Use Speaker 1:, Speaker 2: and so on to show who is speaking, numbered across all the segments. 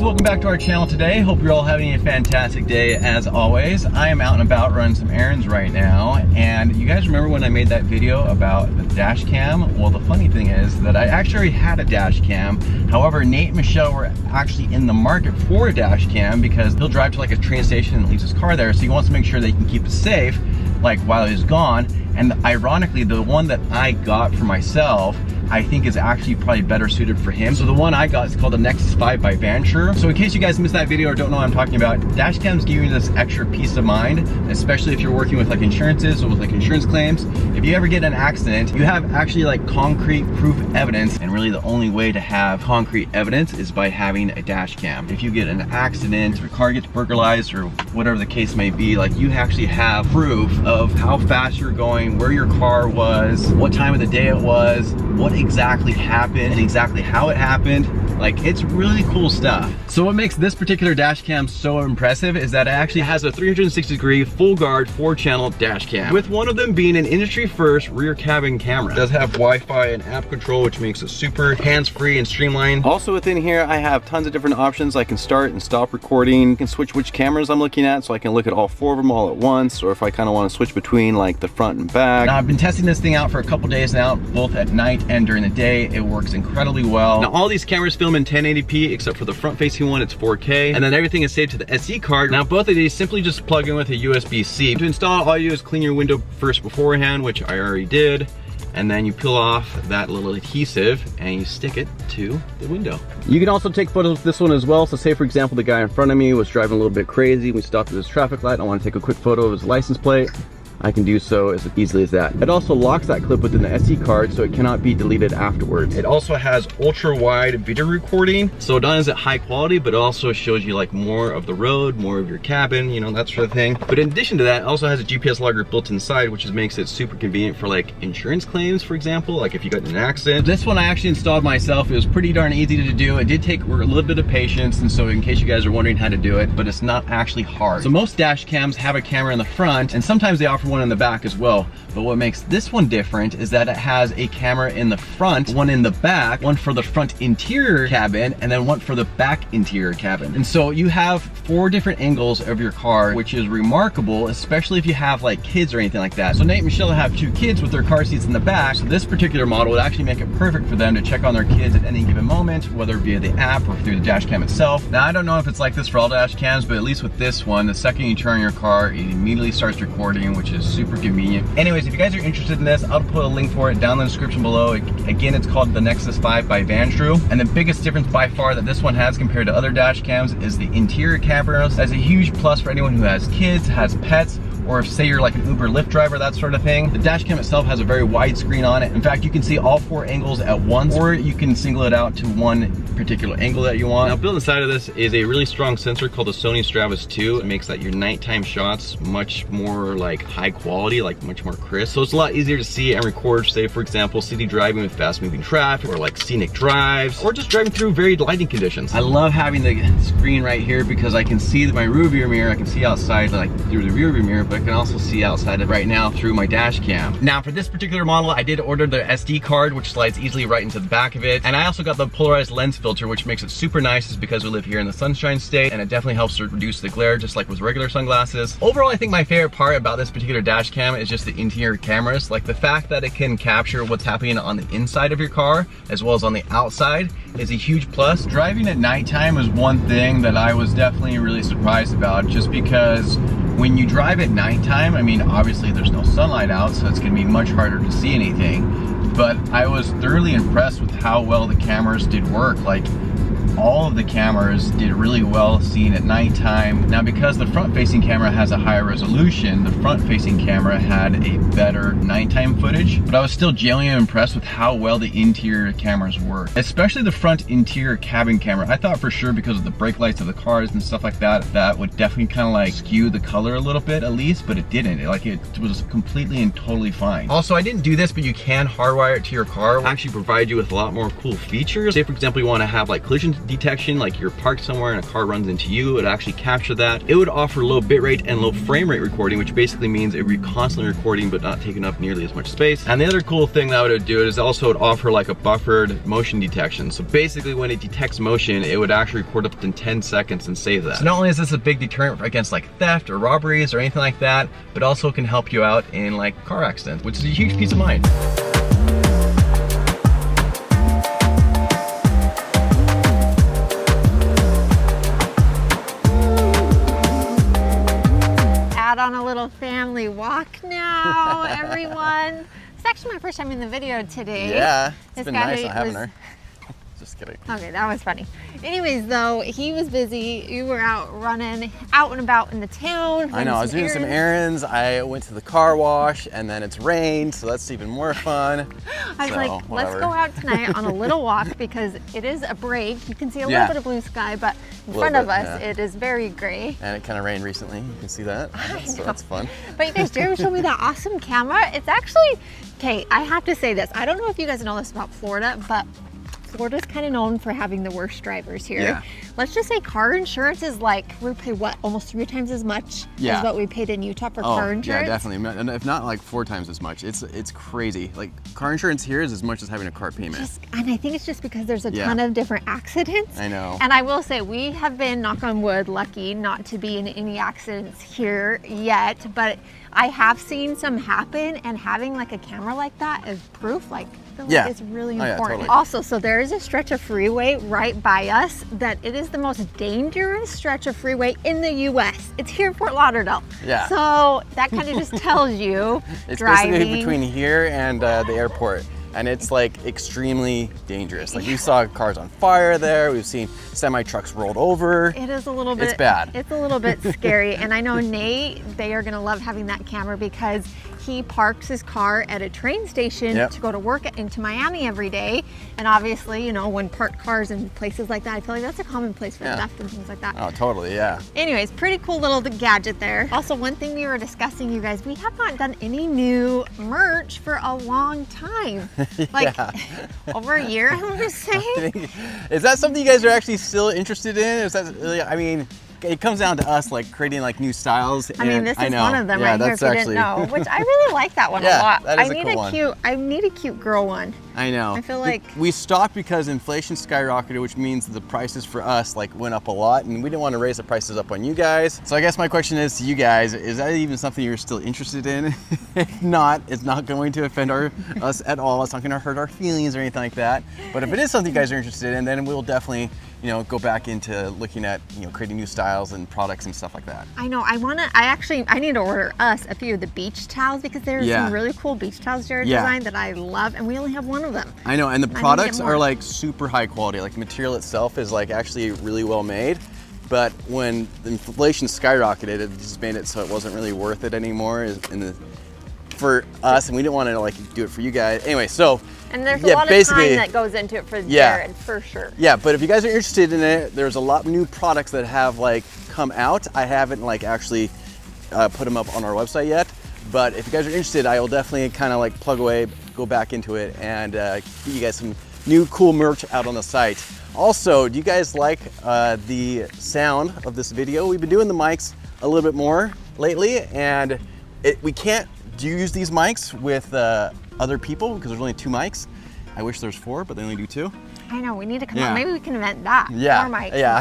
Speaker 1: welcome back to our channel today. Hope you're all having a fantastic day as always. I am out and about running some errands right now, and you guys remember when I made that video about the dash cam? Well, the funny thing is that I actually already had a dash cam. However, Nate and Michelle were actually in the market for a dash cam because he'll drive to like a train station and leaves his car there, so he wants to make sure that he can keep it safe like while he's gone. And ironically, the one that I got for myself I think is actually probably better suited for him. So the one I got is called the Nexus5 by Vantrue. So in case you guys missed that video or don't know what I'm talking about, dash cams give you this extra peace of mind, especially if you're working with like insurances or with like insurance claims. If you ever get in an accident, you have actually like concrete proof evidence, and really the only way to have concrete evidence is by having a dash cam. If you get in an accident, your car gets burglarized or whatever the case may be, like you actually have proof of how fast you're going, where your car was, what time of the day it was, what exactly happened and exactly how it happened. Like, it's really cool stuff. So what makes this particular dash cam so impressive is that it actually has a 360-degree full guard 4-channel dash cam, with one of them being an industry first rear cabin camera. It does have Wi-Fi and app control, which makes it super hands-free and streamlined. Also within here, I have tons of different options. I can start and stop recording. I can switch which cameras I'm looking at, so I can look at all 4 of them all at once, or if I kind of want to switch between like the front and back. Now, I've been testing this thing out for a couple days now, both at night and during the day. It works incredibly well. Now, all these cameras film in 1080p, except for the front facing one, it's 4K, and then everything is saved to the SD card. Now, both of these simply just plug in with a USB-C. To install, all you do is clean your window first beforehand, which I already did, and then you peel off that little adhesive and you stick it to the window. You can also take photos with this one as well. So say for example, the guy in front of me was driving a little bit crazy. We stopped at this traffic light. I want to take a quick photo of his license plate. I can do so as easily as that. It also locks that clip within the SD card, so it cannot be deleted afterwards. It also has ultra wide video recording, so not only is it high quality, but it also shows you like more of the road, more of your cabin, you know, that sort of thing. But in addition to that, it also has a GPS logger built inside, which makes it super convenient for like insurance claims, for example, like if you got in an accident. This one I actually installed myself. It was pretty darn easy to do. It did take a little bit of patience, and so in case you guys are wondering how to do it, but it's not actually hard. So most dash cams have a camera in the front, and sometimes they offer one in the back as well. But what makes this one different is that it has a camera in the front, one in the back, one for the front interior cabin, and then one for the back interior cabin. And so you have 4 different angles of your car, which is remarkable, especially if you have like kids or anything like that. So Nate and Michelle have 2 kids with their car seats in the back, so this particular model would actually make it perfect for them to check on their kids at any given moment, whether via the app or through the dash cam itself. Now, I don't know if it's like this for all dash cams, but at least with this one, the second you turn your car, it immediately starts recording, which is super convenient. Anyways, if you guys are interested in this, I'll put a link for it down in the description below. Again, it's called the Nexus5 by Vantrue. And the biggest difference by far that this one has compared to other dash cams is the interior cameras. That's a huge plus for anyone who has kids, has pets, or if say you're like an Uber Lyft driver, that sort of thing. The dash cam itself has a very wide screen on it. In fact, you can see all 4 angles at once, or you can single it out to one particular angle that you want. Now, built inside of this is a really strong sensor called the Sony Stratus 2. It makes that your nighttime shots much more like high quality, like much more crisp. So it's a lot easier to see and record, say for example, city driving with fast moving traffic, or like scenic drives, or just driving through varied lighting conditions. I love having the screen right here because I can see my rear view mirror. I can see outside like through the rear view mirror, but I can also see outside of right now through my dash cam. Now for this particular model, I did order the SD card, which slides easily right into the back of it. And I also got the polarized lens filter, which makes it super nice, is because we live here in the Sunshine State, and it definitely helps to reduce the glare, just like with regular sunglasses. Overall, I think my favorite part about this particular dash cam is just the interior cameras. Like the fact that it can capture what's happening on the inside of your car, as well as on the outside, is a huge plus. Driving at nighttime is one thing that I was definitely really surprised about, just because when you drive at nighttime, I mean, obviously there's no sunlight out, so it's gonna be much harder to see anything. But I was thoroughly impressed with how well the cameras did work. Like, all of the cameras did really well seeing at nighttime. Now, because the front-facing camera has a higher resolution, the front-facing camera had a better nighttime footage, but I was still genuinely impressed with how well the interior cameras work, especially the front interior cabin camera. I thought for sure because of the brake lights of the cars and stuff like that, that would definitely kind of like skew the color a little bit at least, but it didn't. It was completely and totally fine. Also, I didn't do this, but you can hardwire it to your car. It actually provide you with a lot more cool features. Say for example, you want to have like collision detection, like you're parked somewhere and a car runs into you, it would actually capture that. It would offer low bitrate and low frame rate recording, which basically means it would be constantly recording but not taking up nearly as much space. And the other cool thing that it would do is also it would offer like a buffered motion detection. So basically when it detects motion, it would actually record up to 10 seconds and save that. So not only is this a big deterrent against like theft or robberies or anything like that, but also can help you out in like car accidents, which is a huge peace of mind.
Speaker 2: On a little family walk now, everyone. It's actually my first time in the video today.
Speaker 1: Yeah, it's been nice not having her. Just kidding.
Speaker 2: Okay, that was funny. Anyways, though, he was busy. You were out running, out and about in the town.
Speaker 1: I know, I was doing some errands. I went to the car wash and then it's rained, so that's even more fun.
Speaker 2: I was like, let's go out tonight on a little walk because it is a break. You can see a little bit of blue sky, but in front of us, it is very gray.
Speaker 1: And it kind of rained recently. You can see that. So that's fun.
Speaker 2: But you guys, Jared showed me that awesome camera. It's actually, okay, I have to say this. I don't know if you guys know this about Florida, but Florida's kind of known for having the worst drivers here. Yeah. Let's just say car insurance is like, we pay what, almost 3 times as much as what we paid in Utah for car insurance?
Speaker 1: Yeah, definitely. And if not like 4 times as much. It's crazy. Like car insurance here is as much as having a car payment.
Speaker 2: And I think it's just because there's a ton of different accidents.
Speaker 1: I know.
Speaker 2: And I will say we have been, knock on wood, lucky not to be in any accidents here yet, but I have seen some happen, and having like a camera like that is proof, like, I feel like it's really important. Totally. Also, so there is a stretch of freeway right by us that it is the most dangerous stretch of freeway in the US. It's here in Fort Lauderdale. Yeah. So that kind of just tells you
Speaker 1: it's basically between here and the airport. And it's like extremely dangerous. Like we saw cars on fire there. We've seen semi trucks rolled over.
Speaker 2: It is a little bit,
Speaker 1: it's bad.
Speaker 2: It's a little bit scary. And I know Nate, they are gonna love having that camera because he parks his car at a train station to go to work into Miami every day. And obviously, you know, when parked cars in places like that, I feel like that's a common place for theft and things like that.
Speaker 1: Oh, totally, yeah.
Speaker 2: Anyways, pretty cool little gadget there. Also, one thing we were discussing, you guys, we have not done any new merch for a long time. Like over a year, I want to say.
Speaker 1: Is that something you guys are actually still interested in? Is that really, I mean, it comes down to us like creating like new styles.
Speaker 2: I mean, this is one of them right here if you didn't know, which I really like that one a lot.
Speaker 1: That is a cool one.
Speaker 2: I need a cute girl one.
Speaker 1: I know.
Speaker 2: I feel like
Speaker 1: we stopped because inflation skyrocketed, which means the prices for us like went up a lot, and we didn't want to raise the prices up on you guys. So I guess my question is to you guys, is that even something you're still interested in? If not, it's not going to offend us at all. It's not going to hurt our feelings or anything like that. But if it is something you guys are interested in, then we'll definitely, you know, go back into looking at, you know, creating new styles and products and stuff like that.
Speaker 2: I know. I need to order us a few of the beach towels because there's some really cool beach towels Jared designed that I love, and we only have one of them.
Speaker 1: I know, and the products are like super high quality. Like the material itself is like actually really well made. But when the inflation skyrocketed, it just made it so it wasn't really worth it anymore for us, and we didn't want to like do it for you guys. Anyway, so
Speaker 2: and there's a lot of time that goes into it for Jared, for sure.
Speaker 1: Yeah, but if you guys are interested in it, there's a lot of new products that have like come out. I haven't like actually put them up on our website yet, but if you guys are interested, I will definitely kind of like plug away, go back into it, and get you guys some new cool merch out on the site. Also, do you guys like the sound of this video? We've been doing the mics a little bit more lately, and we can't use these mics with other people because there's only 2 mics. I wish there's 4, but they only do 2.
Speaker 2: I know, we need to come on. Maybe we can invent that. 4 mics.
Speaker 1: Yeah,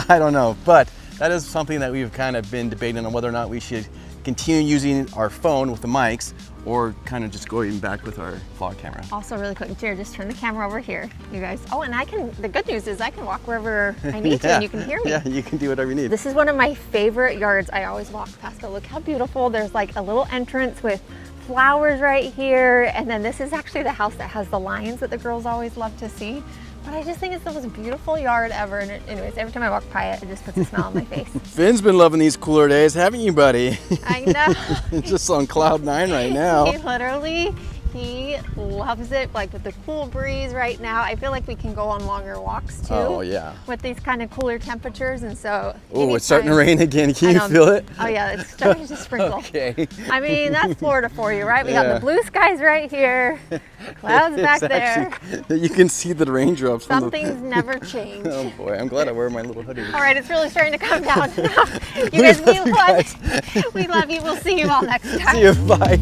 Speaker 1: I don't know, but that is something that we've kind of been debating on whether or not we should continue using our phone with the mics or kind of just going back with our vlog camera.
Speaker 2: Also really quick, Jared, just turn the camera over here, you guys. Oh, and the good news is I can walk wherever I need to and you can hear me.
Speaker 1: Yeah, you can do whatever you need.
Speaker 2: This is one of my favorite yards I always walk past, but look how beautiful. There's like a little entrance with flowers right here, and then this is actually the house that has the lions that the girls always love to see. But I just think it's the most beautiful yard ever, and anyways, every time I walk by it, it just puts a smile on my face.
Speaker 1: Finn's been loving these cooler days, haven't you, buddy?
Speaker 2: I know.
Speaker 1: Just on cloud 9 right now.
Speaker 2: He literally, He loves it, like with the cool breeze right now. I feel like we can go on longer walks too.
Speaker 1: Oh, yeah.
Speaker 2: With these kind of cooler temperatures, and so.
Speaker 1: Oh, it's starting to rain again. Can you feel it?
Speaker 2: Oh yeah, it's starting to sprinkle.
Speaker 1: Okay.
Speaker 2: I mean, that's Florida for you, right? We got the blue skies right here, clouds back there.
Speaker 1: You can see the raindrops.
Speaker 2: Something's never changed.
Speaker 1: Oh boy, I'm glad I wear my little hoodie.
Speaker 2: All right, it's really starting to come down. You guys be fun. We love you. We'll see you all next time.
Speaker 1: See you. Bye.